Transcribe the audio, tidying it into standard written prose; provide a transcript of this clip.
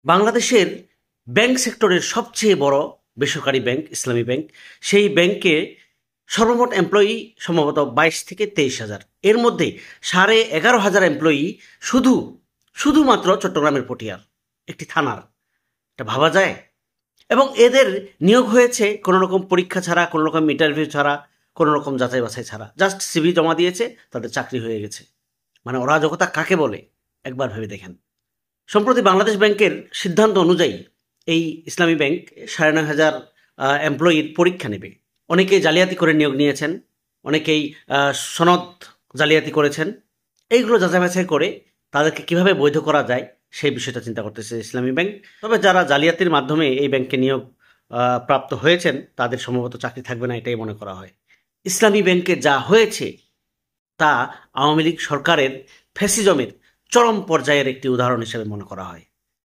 বাংলাদেশের ব্যাংক সেক্টরের সবচেয়ে বড় বেসরকারি ব্যাংক ইসলামী ব্যাংক। সেই ব্যাংকে সর্বমোট এমপ্লয়ি সম্ভবত 22 থেকে 23 হাজার। এর মধ্যে 11,500 এমপ্লয়ি শুধুমাত্র চট্টগ্রামের পটিয়ার একটি থানার। এটা ভাবা যায়? এবং এদের নিয়োগ হয়েছে কোনো রকম পরীক্ষা ছাড়া, কোনো রকম ইন্টারভিউ ছাড়া, কোনো রকম যাচাই বাছাই ছাড়া। জাস্ট সিভি জমা দিয়েছে, তাদের চাকরি হয়ে গেছে। মানে অরাজকতা কাকে বলে একবার ভেবে দেখেন। সম্প্রতি বাংলাদেশ ব্যাংকের সিদ্ধান্ত অনুযায়ী এই ইসলামী ব্যাংক 9,500 এমপ্লয়ির পরীক্ষা নেবে। অনেকেই জালিয়াতি করে নিয়োগ নিয়েছেন, অনেকেই সনদ জালিয়াতি করেছেন। এইগুলো যাচাই বাছাই করে তাদেরকে কিভাবে বৈধ করা যায় সেই বিষয়টা চিন্তা করতেছে ইসলামী ব্যাংক। তবে যারা জালিয়াতির মাধ্যমে এই ব্যাংকে নিয়োগ প্রাপ্ত হয়েছেন তাদের সম্ভবত চাকরি থাকবে না, এটাই মনে করা হয়। ইসলামী ব্যাংকে যা হয়েছে তা আওয়ামী লীগ সরকারের ফ্যাসিজমের চরম পর্যায়ের একটি উদাহরণ হিসেবে মনে করা হয়।